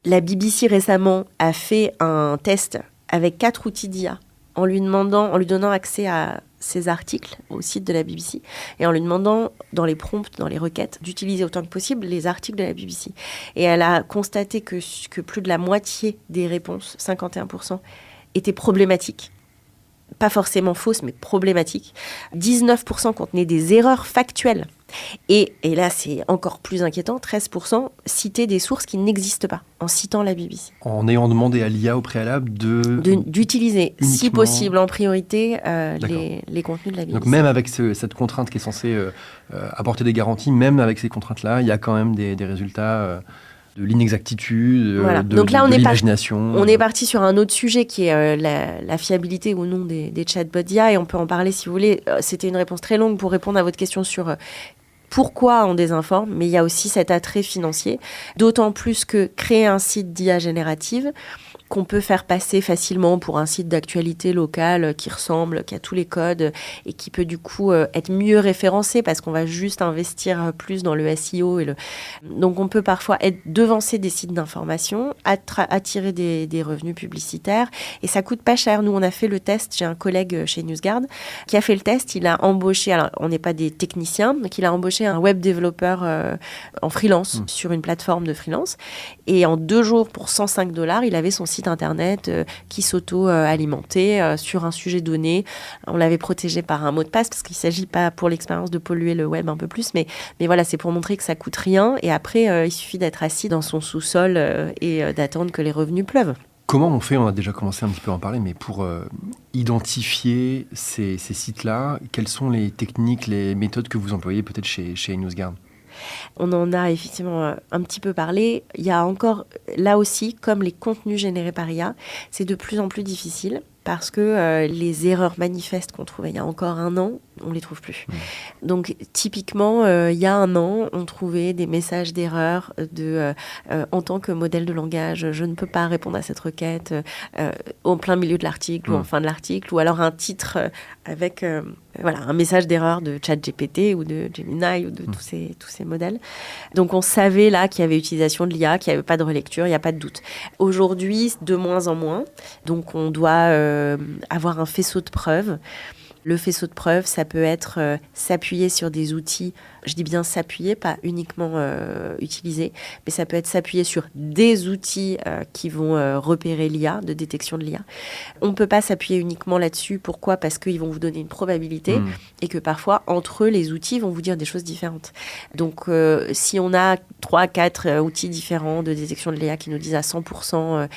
La BBC récemment a fait un test avec 4 outils d'IA en lui donnant accès à ses articles au site de la BBC et en lui demandant dans les prompts, dans les requêtes, d'utiliser autant que possible les articles de la BBC. Et elle a constaté que plus de la moitié des réponses, 51%, étaient problématiques. Pas forcément fausses, mais problématiques. 19% contenaient des erreurs factuelles. Et là, c'est encore plus inquiétant, 13% citaient des sources qui n'existent pas, en citant la BBC. En ayant demandé à l'IA au préalable d'utiliser, uniquement... si possible, en priorité, les contenus de la BBC. Donc même avec cette contrainte qui est censée apporter des garanties, même avec ces contraintes-là, il y a quand même des résultats... de l'inexactitude, Donc là, de l'imagination. On est parti sur un autre sujet qui est la fiabilité ou non des chatbots d'IA, et on peut en parler si vous voulez. C'était une réponse très longue pour répondre à votre question sur pourquoi on désinforme, mais il y a aussi cet attrait financier, d'autant plus que créer un site d'IA générative, qu'on peut faire passer facilement pour un site d'actualité locale qui ressemble, qui a tous les codes et qui peut du coup être mieux référencé parce qu'on va juste investir plus dans le SEO. Donc on peut parfois être devancé des sites d'information, attirer des revenus publicitaires et ça coûte pas cher. Nous on a fait le test, j'ai un collègue chez NewsGuard qui a fait le test, il a embauché, alors on n'est pas des techniciens, donc il a embauché un web développeur en freelance sur une plateforme de freelance et en 2 jours pour $105, il avait son site internet qui s'auto-alimentait sur un sujet donné. On l'avait protégé par un mot de passe parce qu'il ne s'agit pas pour l'expérience de polluer le web un peu plus, mais voilà, c'est pour montrer que ça coûte rien et après il suffit d'être assis dans son sous-sol et d'attendre que les revenus pleuvent. Comment on fait, on a déjà commencé un petit peu à en parler, mais pour identifier ces sites-là, quelles sont les techniques, les méthodes que vous employez peut-être chez NewsGuard ? On en a effectivement un petit peu parlé. Il y a encore, là aussi, comme les contenus générés par IA, c'est de plus en plus difficile parce que les erreurs manifestes qu'on trouvait il y a encore 1 an, on ne les trouve plus. Donc typiquement, il y a 1 an, on trouvait des messages d'erreur en tant que modèle de langage, je ne peux pas répondre à cette requête au plein milieu de l'article ou en fin de l'article, ou alors un titre avec un message d'erreur de ChatGPT ou de Gemini ou de tous ces modèles. Donc on savait là qu'il y avait utilisation de l'IA, qu'il n'y avait pas de relecture, il n'y a pas de doute. Aujourd'hui, de moins en moins, donc on doit avoir un faisceau de preuves. Le faisceau de preuves, ça peut être s'appuyer sur des outils, je dis bien s'appuyer, pas uniquement utiliser, mais ça peut être s'appuyer sur des outils qui vont repérer l'IA, de détection de l'IA. On ne peut pas s'appuyer uniquement là-dessus. Pourquoi ? Parce qu'ils vont vous donner une probabilité et que parfois, entre eux, les outils vont vous dire des choses différentes. Donc, si on a 3-4 outils différents de détection de l'IA qui nous disent à 100%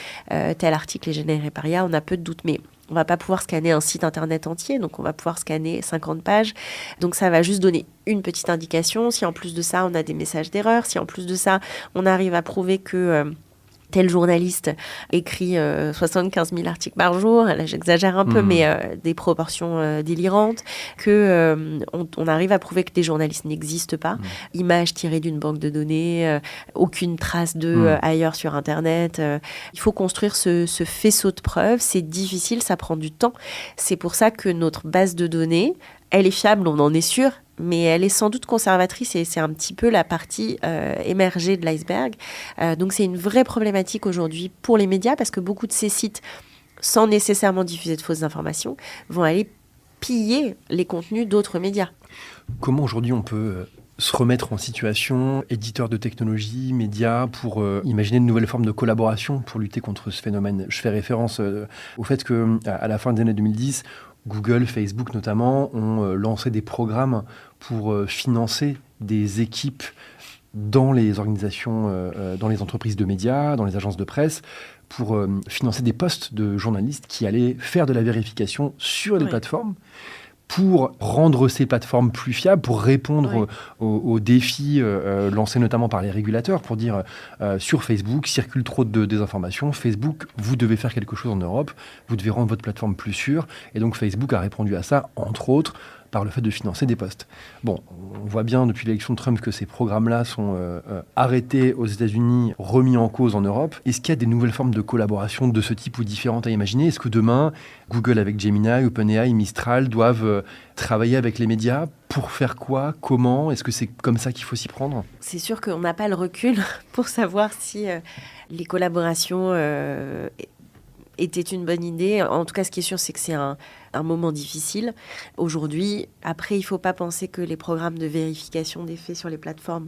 tel article est généré par IA, on a peu de doutes. Mais on ne va pas pouvoir scanner un site internet entier, donc on va pouvoir scanner 50 pages. Donc ça va juste donner une petite indication. Si en plus de ça, on a des messages d'erreur, si en plus de ça, on arrive à prouver que tel journaliste écrit 75 000 articles par jour, là j'exagère un peu, mais des proportions délirantes, qu'on arrive à prouver que des journalistes n'existent pas, images tirées d'une banque de données, aucune trace d'eux ailleurs sur Internet. Il faut construire ce faisceau de preuves, c'est difficile, ça prend du temps. C'est pour ça que notre base de données, elle est fiable, on en est sûr, mais elle est sans doute conservatrice et c'est un petit peu la partie émergée de l'iceberg. Donc c'est une vraie problématique aujourd'hui pour les médias parce que beaucoup de ces sites, sans nécessairement diffuser de fausses informations, vont aller piller les contenus d'autres médias. Comment aujourd'hui on peut se remettre en situation, éditeur de technologie, médias, pour imaginer de nouvelles formes de collaboration pour lutter contre ce phénomène ? Je fais référence au fait qu'à la fin des années 2010, Google, Facebook notamment, ont lancé des programmes pour financer des équipes dans les organisations, dans les entreprises de médias, dans les agences de presse, pour financer des postes de journalistes qui allaient faire de la vérification sur les plateformes, pour rendre ces plateformes plus fiables, pour répondre aux défis lancés notamment par les régulateurs, pour dire sur Facebook, circule trop de désinformation, Facebook, vous devez faire quelque chose en Europe, vous devez rendre votre plateforme plus sûre. Et donc Facebook a répondu à ça, entre autres, par le fait de financer des postes. Bon, on voit bien depuis l'élection de Trump que ces programmes-là sont arrêtés aux États-Unis, remis en cause en Europe. Est-ce qu'il y a des nouvelles formes de collaboration de ce type ou différentes à imaginer ? Est-ce que demain, Google avec Gemini, OpenAI, Mistral doivent travailler avec les médias pour faire quoi ? Comment ? Est-ce que c'est comme ça qu'il faut s'y prendre ? C'est sûr qu'on n'a pas le recul pour savoir si les collaborations était une bonne idée. En tout cas, ce qui est sûr, c'est que c'est un moment difficile. Aujourd'hui, après, il ne faut pas penser que les programmes de vérification des faits sur les plateformes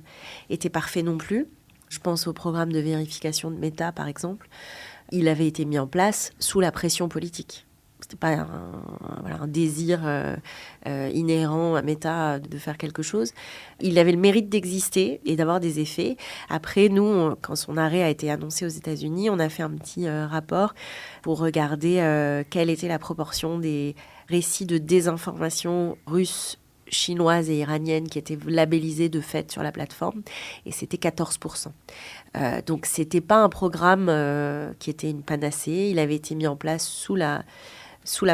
étaient parfaits non plus. Je pense au programme de vérification de Meta, par exemple. Il avait été mis en place sous la pression politique. Ce n'était pas un désir inhérent à Meta de faire quelque chose. Il avait le mérite d'exister et d'avoir des effets. Après, nous, quand son arrêt a été annoncé aux États-Unis, on a fait un petit rapport pour regarder quelle était la proportion des récits de désinformation russes, chinoises et iraniennes qui étaient labellisés de fait sur la plateforme. Et c'était 14%. Donc, ce n'était pas un programme qui était une panacée. Il avait été mis en place sous la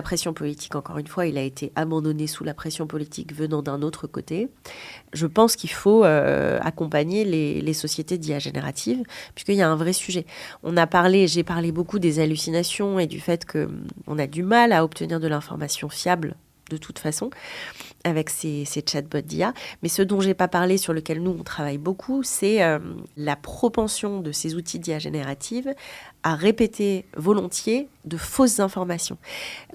pression politique. Encore une fois, il a été abandonné sous la pression politique venant d'un autre côté. Je pense qu'il faut accompagner les sociétés d'IA générative, puisqu'il y a un vrai sujet. J'ai parlé beaucoup des hallucinations et du fait qu'on a du mal à obtenir de l'information fiable de toute façon avec ces chatbots d'IA. Mais ce dont je n'ai pas parlé, sur lequel nous, on travaille beaucoup, c'est la propension de ces outils d'IA générative à répéter volontiers de fausses informations.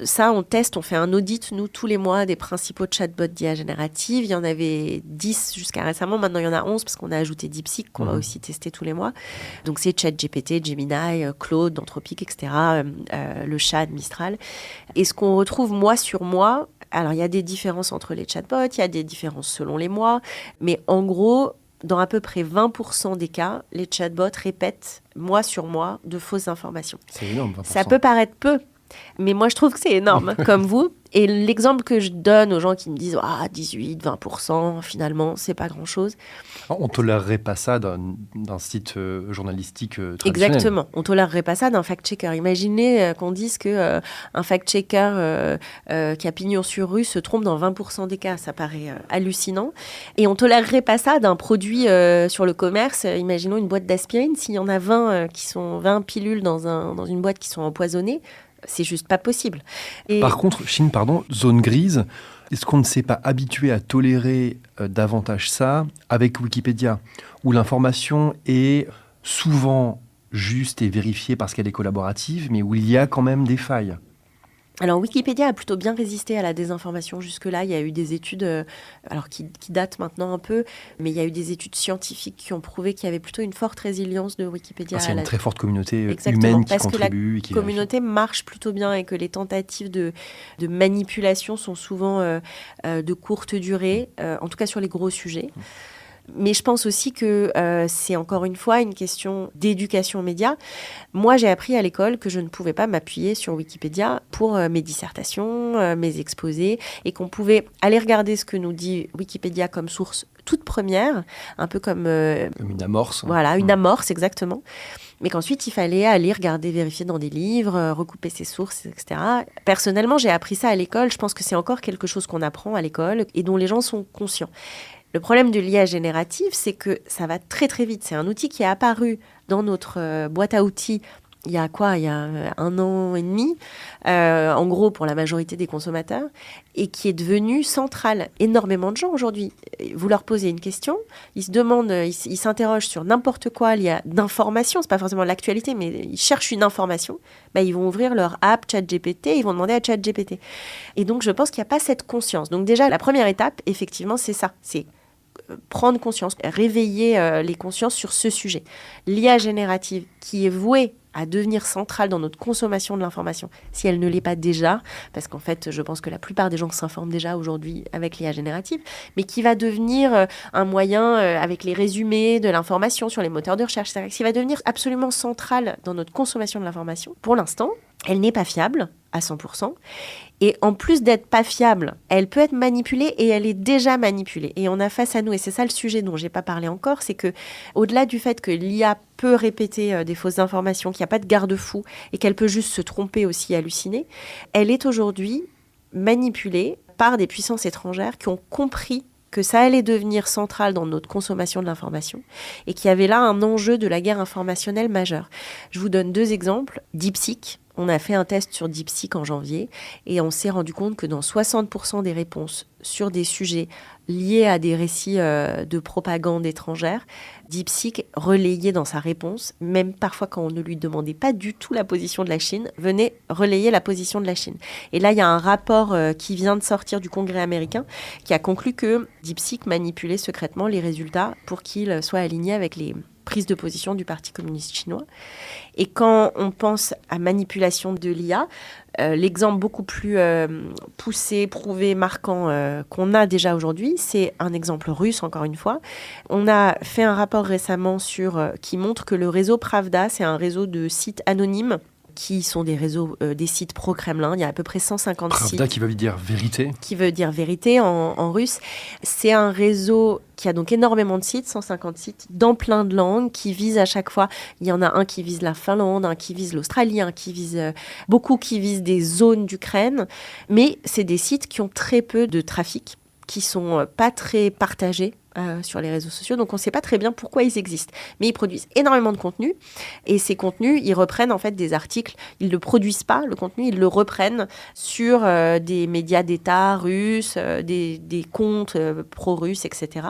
Ça, on teste, on fait un audit, nous, tous les mois, des principaux chatbots d'IA générative. Il y en avait 10 jusqu'à récemment. Maintenant, il y en a 11 parce qu'on a ajouté DeepSeek, qu'on va aussi tester tous les mois. Donc, c'est ChatGPT, Gemini, Claude, Anthropic, etc., le chat de Mistral. Et ce qu'on retrouve mois sur mois, alors, il y a des différences entre les chatbots, il y a des différences selon les mois, mais en gros, dans à peu près 20% des cas, les chatbots répètent mois sur mois de fausses informations. C'est énorme, 20%. Ça peut paraître peu, mais moi je trouve que c'est énorme, comme vous. Et l'exemple que je donne aux gens qui me disent 18, 20%, finalement, c'est pas grand-chose. On ne tolérerait pas ça d'un site journalistique traditionnel. Exactement. On ne tolérerait pas ça d'un fact-checker. Imaginez qu'on dise qu'un fact-checker qui a pignon sur rue se trompe dans 20% des cas. Ça paraît hallucinant. Et on ne tolérerait pas ça d'un produit sur le commerce. Imaginons une boîte d'aspirine. S'il y en a 20 20 pilules dans une boîte qui sont empoisonnées, c'est juste pas possible. Et... Par contre, Chine, zone grise, est-ce qu'on ne s'est pas habitué à tolérer davantage ça avec Wikipédia, où l'information est souvent juste et vérifiée parce qu'elle est collaborative, mais où il y a quand même des failles ? Alors Wikipédia a plutôt bien résisté à la désinformation jusque-là. Il y a eu des études, alors qui datent maintenant un peu, mais il y a eu des études scientifiques qui ont prouvé qu'il y avait plutôt une forte résilience de Wikipédia. C'est une très forte communauté Exactement, humaine qui parce contribue. Que la communauté marche plutôt bien et que les tentatives de manipulation sont souvent de courte durée, en tout cas sur les gros sujets. Mais je pense aussi que c'est encore une fois une question d'éducation aux médias. Moi, j'ai appris à l'école que je ne pouvais pas m'appuyer sur Wikipédia pour mes dissertations, mes exposés, et qu'on pouvait aller regarder ce que nous dit Wikipédia comme source toute première, un peu comme une amorce. Voilà, une amorce, exactement. Mais qu'ensuite, il fallait aller regarder, vérifier dans des livres, recouper ses sources, etc. Personnellement, j'ai appris ça à l'école. Je pense que c'est encore quelque chose qu'on apprend à l'école et dont les gens sont conscients. Le problème de l'IA générative, c'est que ça va très très vite. C'est un outil qui est apparu dans notre boîte à outils il y a 1 an et demi, en gros pour la majorité des consommateurs, et qui est devenu central. Énormément de gens aujourd'hui, vous leur posez une question, ils se demandent, ils s'interrogent sur n'importe quoi, il y a d'informations, c'est pas forcément l'actualité, mais ils cherchent une information, ils vont ouvrir leur app ChatGPT, ils vont demander à ChatGPT. Et donc je pense qu'il n'y a pas cette conscience. Donc déjà, la première étape, effectivement, c'est ça, c'est prendre conscience, réveiller les consciences sur ce sujet. L'IA générative qui est vouée à devenir centrale dans notre consommation de l'information, si elle ne l'est pas déjà, parce qu'en fait, je pense que la plupart des gens s'informent déjà aujourd'hui avec l'IA générative, mais qui va devenir un moyen, avec les résumés de l'information sur les moteurs de recherche, qui va devenir absolument centrale dans notre consommation de l'information. Pour l'instant, elle n'est pas fiable à 100%. Et en plus d'être pas fiable, elle peut être manipulée et elle est déjà manipulée. Et on a face à nous, et c'est ça le sujet dont j'ai pas parlé encore, c'est que au-delà du fait que l'IA peut répéter des fausses informations, qu'il n'y a pas de garde-fou et qu'elle peut juste se tromper aussi, halluciner, elle est aujourd'hui manipulée par des puissances étrangères qui ont compris que ça allait devenir central dans notre consommation de l'information et qu'il y avait là un enjeu de la guerre informationnelle majeure. Je vous donne 2 exemples. DeepSeek. On a fait un test sur DeepSeek en janvier et on s'est rendu compte que dans 60% des réponses sur des sujets liés à des récits de propagande étrangère, DeepSeek relayait dans sa réponse, même parfois quand on ne lui demandait pas du tout la position de la Chine, venait relayer la position de la Chine. Et là, il y a un rapport qui vient de sortir du Congrès américain qui a conclu que DeepSeek manipulait secrètement les résultats pour qu'ils soient alignés avec les prise de position du Parti communiste chinois. Et quand on pense à manipulation de l'IA, l'exemple beaucoup plus poussé, prouvé, marquant qu'on a déjà aujourd'hui, c'est un exemple russe, encore une fois. On a fait un rapport récemment qui montre que le réseau Pravda, c'est un réseau de sites anonymes qui sont des réseaux, des sites pro-Kremlin. Il y a à peu près 150 sites. Pravda qui veut dire vérité. Qui veut dire vérité en russe. C'est un réseau qui a donc énormément de sites, 150 sites, dans plein de langues, qui visent à chaque fois. Il y en a un qui vise la Finlande, un qui vise l'Australie, un qui vise beaucoup qui visent des zones d'Ukraine. Mais c'est des sites qui ont très peu de trafic, qui sont pas très partagés sur les réseaux sociaux, donc on ne sait pas très bien pourquoi ils existent. Mais ils produisent énormément de contenu, et ces contenus, ils reprennent en fait des articles, ils ne le produisent pas, le contenu, ils le reprennent sur des médias d'État russes, des comptes pro-russes, etc.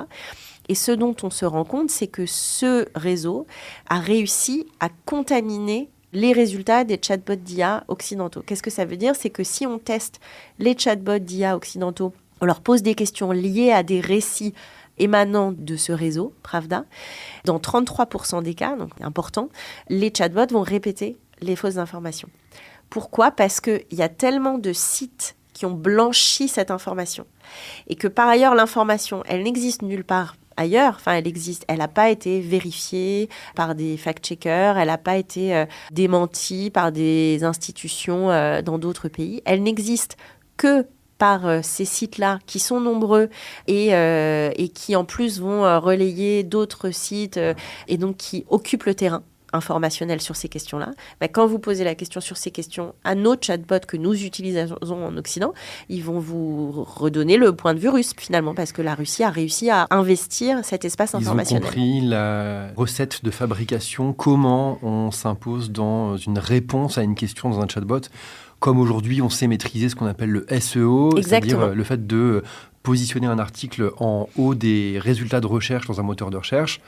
Et ce dont on se rend compte, c'est que ce réseau a réussi à contaminer les résultats des chatbots d'IA occidentaux. Qu'est-ce que ça veut dire ? C'est que si on teste les chatbots d'IA occidentaux, on leur pose des questions liées à des récits émanant de ce réseau, Pravda, dans 33% des cas, donc important, les chatbots vont répéter les fausses informations. Pourquoi ? Parce qu'il y a tellement de sites qui ont blanchi cette information. Et que par ailleurs, l'information, elle n'existe nulle part ailleurs. Enfin, elle existe. Elle n'a pas été vérifiée par des fact-checkers. Elle n'a pas été démentie par des institutions dans d'autres pays. Elle n'existe que par ces sites-là, qui sont nombreux et qui en plus vont relayer d'autres sites et donc qui occupent le terrain informationnel sur ces questions-là. Quand vous posez la question sur ces questions à nos chatbots que nous utilisons en Occident, ils vont vous redonner le point de vue russe finalement, parce que la Russie a réussi à investir cet espace informationnel. Ils ont compris la recette de fabrication, comment on s'impose dans une réponse à une question dans un chatbot. Comme aujourd'hui, on sait maîtriser ce qu'on appelle le SEO, Exactement. C'est-à-dire le fait de positionner un article en haut des résultats de recherche dans un moteur de recherche.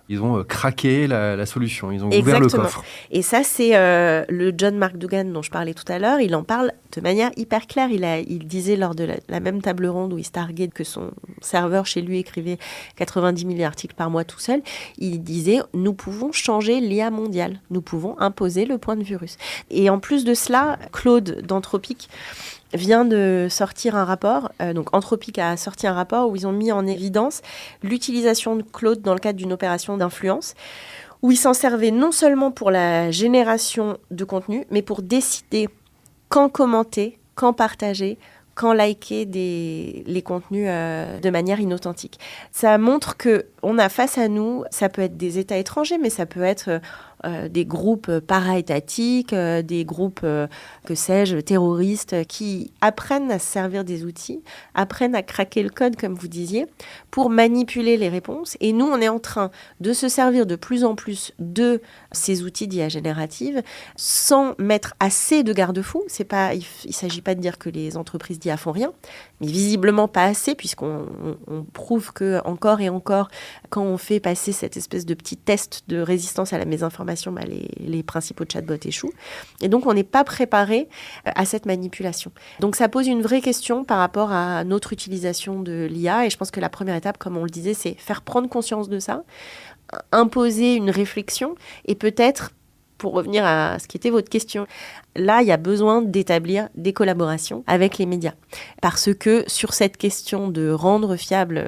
Ils ont craqué la solution, ils ont ouvert Exactement. le coffre. Et ça, c'est le John Mark Dougan dont je parlais tout à l'heure. Il en parle de manière hyper claire. Il disait lors de la même table ronde où il se targuait que son serveur chez lui écrivait 90 000 articles par mois tout seul, il disait « Nous pouvons changer l'IA mondiale. Nous pouvons imposer le point de vue russe. » Et en plus de cela, Claude d'Anthropic vient de sortir un rapport, donc Anthropic a sorti un rapport où ils ont mis en évidence l'utilisation de Claude dans le cadre d'une opération d'influence, où ils s'en servaient non seulement pour la génération de contenu, mais pour décider quand commenter, quand partager, quand liker les contenus de manière inauthentique. Ça montre qu'on a face à nous, ça peut être des États étrangers, mais ça peut être des groupes para-étatiques, des groupes, que sais-je, terroristes, qui apprennent à se servir des outils, apprennent à craquer le code, comme vous disiez, pour manipuler les réponses. Et nous, on est en train de se servir de plus en plus de ces outils d'IA générative sans mettre assez de garde-fous. Il ne s'agit pas de dire que les entreprises d'IA font rien, mais visiblement pas assez, puisqu'on prouve que encore et encore, quand on fait passer cette espèce de petit test de résistance à la mésinformation, les principaux chatbots échouent. Et donc, on n'est pas préparé à cette manipulation. Donc, ça pose une vraie question par rapport à notre utilisation de l'IA. Et je pense que la première étape, comme on le disait, c'est faire prendre conscience de ça, imposer une réflexion et peut-être, pour revenir à ce qui était votre question, là, il y a besoin d'établir des collaborations avec les médias. Parce que sur cette question de rendre fiable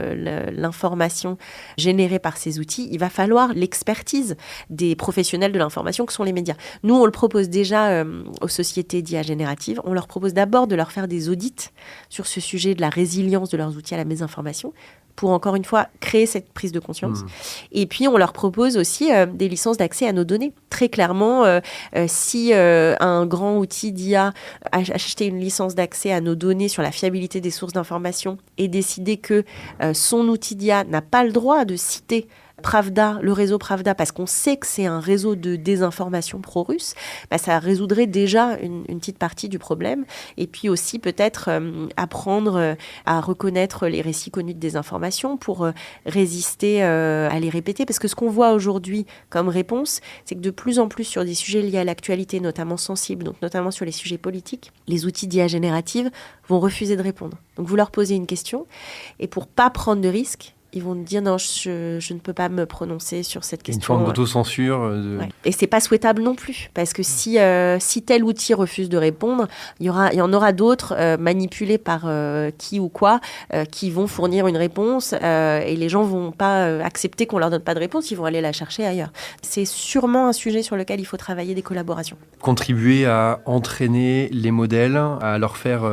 l'information générée par ces outils, il va falloir l'expertise des professionnels de l'information que sont les médias. Nous, on le propose déjà aux sociétés d'IA générative. On leur propose d'abord de leur faire des audits sur ce sujet de la résilience de leurs outils à la mésinformation, pour, encore une fois, créer cette prise de conscience. Et puis, on leur propose aussi des licences d'accès à nos données. Très clairement, si un grand outil d'IA a acheté une licence d'accès à nos données sur la fiabilité des sources d'information et décidé que son outil d'IA n'a pas le droit de citer Pravda, le réseau Pravda, parce qu'on sait que c'est un réseau de désinformation pro-russe, ça résoudrait déjà une petite partie du problème. Et puis aussi peut-être apprendre à reconnaître les récits connus de désinformation pour résister à les répéter. Parce que ce qu'on voit aujourd'hui comme réponse, c'est que de plus en plus sur des sujets liés à l'actualité, notamment sensibles, donc notamment sur les sujets politiques, les outils d'IA générative vont refuser de répondre. Donc vous leur posez une question, et pour pas prendre de risques, ils vont dire non, je ne peux pas me prononcer sur cette question. Une forme d'autocensure. Ouais. Et c'est pas souhaitable non plus, parce que si tel outil refuse de répondre, il y en aura d'autres manipulés par qui ou quoi qui vont fournir une réponse et les gens vont pas accepter qu'on leur donne pas de réponse, ils vont aller la chercher ailleurs. C'est sûrement un sujet sur lequel il faut travailler des collaborations. Contribuer à entraîner les modèles, à leur faire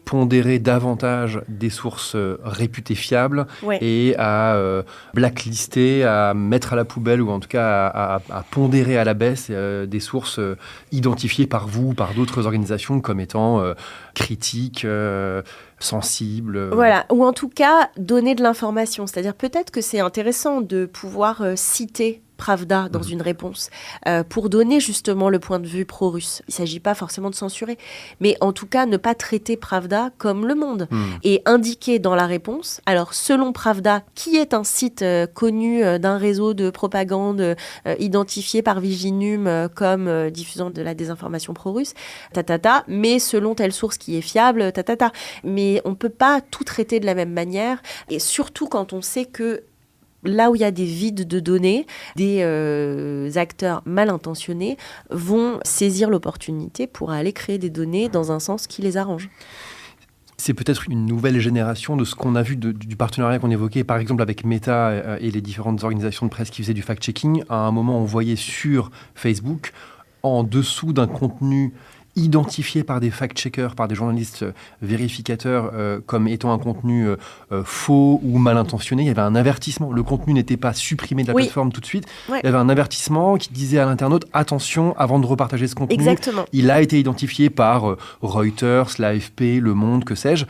pondérer davantage des sources réputées fiables et à blacklister, à mettre à la poubelle ou en tout cas à pondérer à la baisse des sources identifiées par vous ou par d'autres organisations comme étant critiques, sensibles. Voilà, ou en tout cas donner de l'information. C'est-à-dire peut-être que c'est intéressant de pouvoir citer Pravda dans une réponse pour donner justement le point de vue pro-russe. Il ne s'agit pas forcément de censurer, mais en tout cas ne pas traiter Pravda comme le monde et indiquer dans la réponse, alors selon Pravda, qui est un site connu d'un réseau de propagande identifié par Viginum comme diffusant de la désinformation pro-russe, mais selon telle source qui est fiable, Mais on ne peut pas tout traiter de la même manière, et surtout quand on sait que là où il y a des vides de données, des acteurs mal intentionnés vont saisir l'opportunité pour aller créer des données dans un sens qui les arrange. C'est peut-être une nouvelle génération de ce qu'on a vu du partenariat qu'on évoquait, par exemple avec Meta et les différentes organisations de presse qui faisaient du fact-checking. À un moment, on voyait sur Facebook, en dessous d'un contenu identifié par des fact-checkers, par des journalistes vérificateurs comme étant un contenu faux ou mal intentionné, il y avait un avertissement. Le contenu n'était pas supprimé de la plateforme tout de suite. Il y avait un avertissement qui disait à l'internaute « Attention, avant de repartager ce contenu, il a été identifié par Reuters, l'AFP, Le Monde, que sais-je. »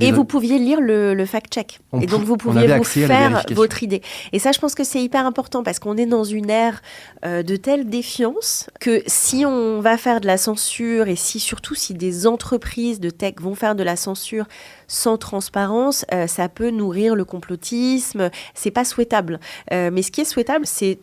Et vous pouviez lire le fact-check. Et donc vous pouviez vous faire votre idée. Et ça, je pense que c'est hyper important parce qu'on est dans une ère de telle défiance que si on va faire de la censure censure et surtout si des entreprises de tech vont faire de la censure sans transparence, ça peut nourrir le complotisme. C'est pas souhaitable. Mais ce qui est souhaitable, c'est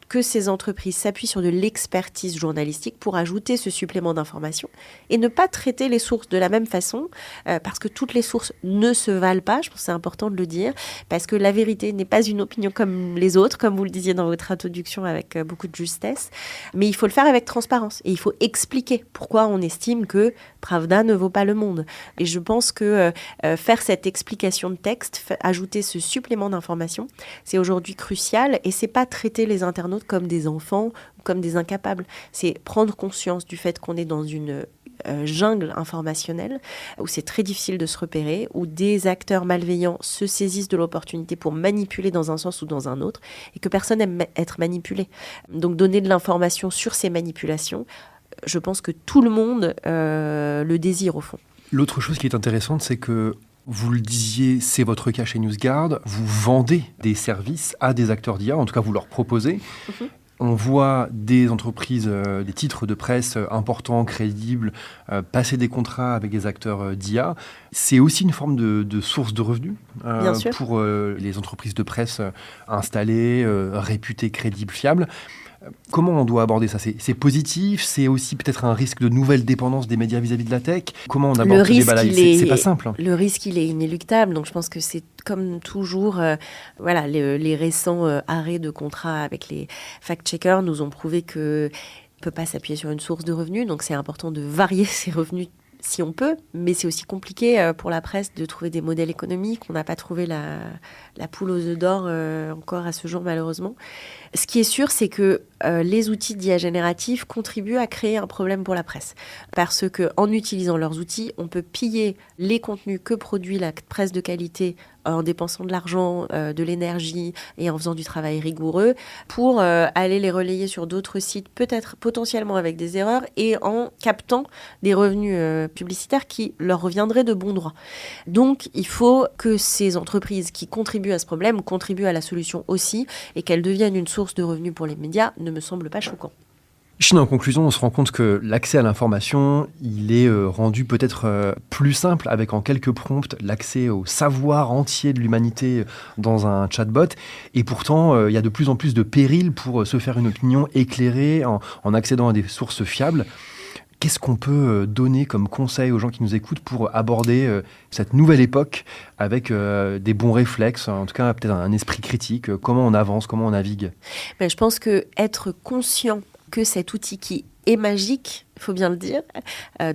que ces entreprises s'appuient sur de l'expertise journalistique pour ajouter ce supplément d'information et ne pas traiter les sources de la même façon, parce que toutes les sources ne se valent pas, je pense que c'est important de le dire, parce que la vérité n'est pas une opinion comme les autres, comme vous le disiez dans votre introduction avec beaucoup de justesse, mais il faut le faire avec transparence et il faut expliquer pourquoi on estime que Pravda ne vaut pas le monde. Et je pense que faire cette explication de texte, ajouter ce supplément d'information, c'est aujourd'hui crucial et c'est pas traiter les internautes comme des enfants, comme des incapables. C'est prendre conscience du fait qu'on est dans une jungle informationnelle où c'est très difficile de se repérer, où des acteurs malveillants se saisissent de l'opportunité pour manipuler dans un sens ou dans un autre et que personne n'aime être manipulé. Donc donner de l'information sur ces manipulations, je pense que tout le monde le désire au fond. L'autre chose qui est intéressante, c'est que vous le disiez, c'est votre cas chez NewsGuard, vous vendez des services à des acteurs d'IA, en tout cas vous leur proposez. On voit des entreprises, des titres de presse importants, crédibles, passer des contrats avec des acteurs d'IA. C'est aussi une forme de source de revenus pour les entreprises de presse installées, réputées, crédibles, fiables. Comment on doit aborder ça ? C'est positif, c'est aussi peut-être un risque de nouvelle dépendance des médias vis-à-vis de la tech. Comment on aborde ce débat-là ? C'est pas simple. Le risque, il est inéluctable. Donc je pense que c'est comme toujours, les récents arrêts de contrat avec les fact-checkers nous ont prouvé qu'on ne peut pas s'appuyer sur une source de revenus. Donc c'est important de varier ses revenus si on peut, mais c'est aussi compliqué pour la presse de trouver des modèles économiques. On n'a pas trouvé la poule aux œufs d'or encore à ce jour, malheureusement. Ce qui est sûr, c'est que les outils d'IA générative contribuent à créer un problème pour la presse. Parce qu'en utilisant leurs outils, on peut piller les contenus que produit la presse de qualité en dépensant de l'argent, de l'énergie et en faisant du travail rigoureux pour aller les relayer sur d'autres sites, peut-être potentiellement avec des erreurs et en captant des revenus publicitaires qui leur reviendraient de bon droit. Donc, il faut que ces entreprises qui contribuent à ce problème contribuent à la solution aussi et qu'elles deviennent une source de revenus pour les médias ne me semble pas choquant. Chine, en conclusion, on se rend compte que l'accès à l'information, il est rendu peut-être plus simple avec en quelques prompts l'accès au savoir entier de l'humanité dans un chatbot. Et pourtant, il y a de plus en plus de périls pour se faire une opinion éclairée en accédant à des sources fiables. Qu'est-ce qu'on peut donner comme conseil aux gens qui nous écoutent pour aborder cette nouvelle époque avec des bons réflexes, en tout cas peut-être un esprit critique, comment on avance, comment on navigue ? Je pense qu'être conscient que cet outil qui est magique, il faut bien le dire,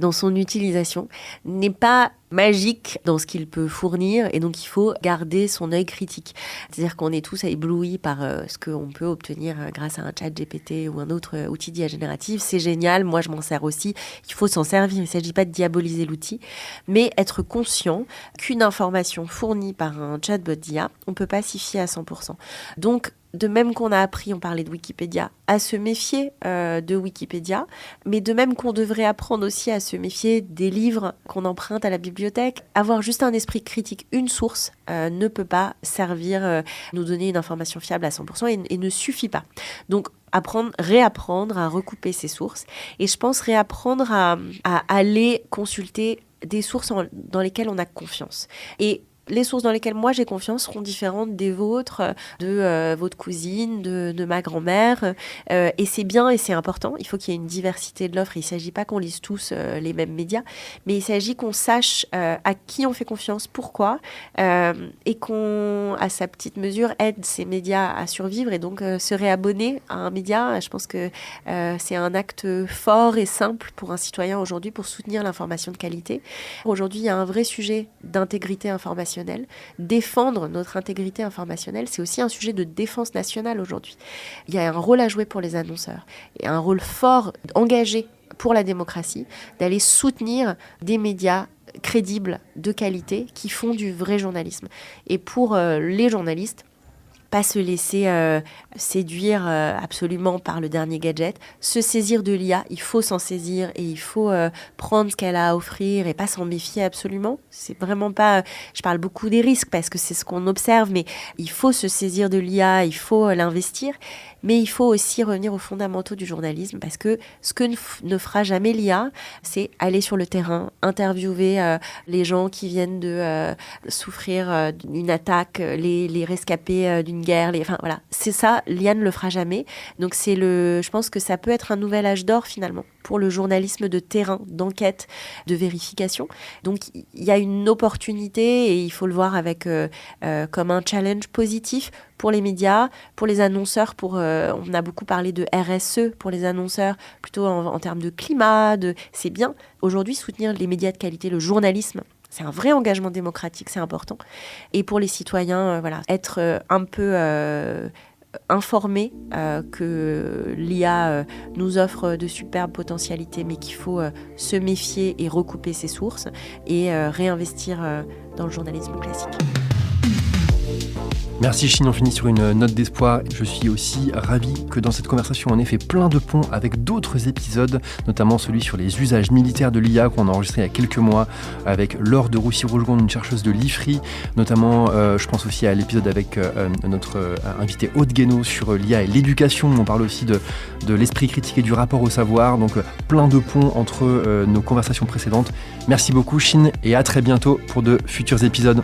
dans son utilisation, n'est pas magique dans ce qu'il peut fournir et donc il faut garder son œil critique. C'est-à-dire qu'on est tous éblouis par ce qu'on peut obtenir grâce à un chat GPT ou un autre outil d'IA générative. C'est génial, moi je m'en sers aussi, il faut s'en servir, il ne s'agit pas de diaboliser l'outil, mais être conscient qu'une information fournie par un chatbot d'IA, on ne peut pas s'y fier à 100%. Donc, de même qu'on a appris, on parlait de Wikipédia, à se méfier de Wikipédia, mais de même qu'on devrait apprendre aussi à se méfier des livres qu'on emprunte à la bibliothèque. Avoir juste un esprit critique, une source, ne peut pas servir, nous donner une information fiable à 100% et ne suffit pas. Donc, réapprendre à recouper ses sources et je pense réapprendre à aller consulter des sources dans lesquelles on a confiance. Et les sources dans lesquelles moi j'ai confiance seront différentes des vôtres, de votre cousine, de ma grand-mère. Et c'est bien et c'est important. Il faut qu'il y ait une diversité de l'offre. Il ne s'agit pas qu'on lise tous les mêmes médias, mais il s'agit qu'on sache à qui on fait confiance, pourquoi, et qu'on, à sa petite mesure, aide ces médias à survivre et donc se réabonner à un média. Je pense que c'est un acte fort et simple pour un citoyen aujourd'hui pour soutenir l'information de qualité. Aujourd'hui, il y a un vrai sujet d'intégrité informationnelle. Défendre notre intégrité informationnelle, c'est aussi un sujet de défense nationale aujourd'hui. Il y a un rôle à jouer pour les annonceurs et un rôle fort, engagé pour la démocratie, d'aller soutenir des médias crédibles, de qualité, qui font du vrai journalisme. Et pour les journalistes, pas se laisser séduire absolument par le dernier gadget, se saisir de l'IA, il faut s'en saisir et il faut prendre ce qu'elle a à offrir et pas s'en méfier absolument. C'est vraiment pas, je parle beaucoup des risques parce que c'est ce qu'on observe, mais il faut se saisir de l'IA, il faut l'investir, mais il faut aussi revenir aux fondamentaux du journalisme parce que ce que ne fera jamais l'IA, c'est aller sur le terrain, interviewer les gens qui viennent de souffrir d'une attaque, les rescapés d'une guerre, enfin voilà, c'est ça, l'IA ne le fera jamais. Donc je pense que ça peut être un nouvel âge d'or finalement pour le journalisme de terrain, d'enquête, de vérification. Donc il y a une opportunité et il faut le voir avec comme un challenge positif pour les médias, pour les annonceurs, on a beaucoup parlé de RSE pour les annonceurs, plutôt en termes de climat, c'est bien. Aujourd'hui, soutenir les médias de qualité, le journalisme, c'est un vrai engagement démocratique, c'est important. Et pour les citoyens, être un peu informés que l'IA nous offre de superbes potentialités, mais qu'il faut se méfier et recouper ses sources et réinvestir dans le journalisme classique. Merci Chine, on finit sur une note d'espoir. Je suis aussi ravi que dans cette conversation on ait fait plein de ponts avec d'autres épisodes, notamment celui sur les usages militaires de l'IA qu'on a enregistré il y a quelques mois avec Laure de Roussy-Rougegonde, une chercheuse de l'IFRI, notamment je pense aussi à l'épisode avec notre invité Aude Guénaud sur l'IA et l'éducation. On parle aussi de l'esprit critique et du rapport au savoir, donc plein de ponts entre nos conversations précédentes. Merci beaucoup Chine et à très bientôt pour de futurs épisodes.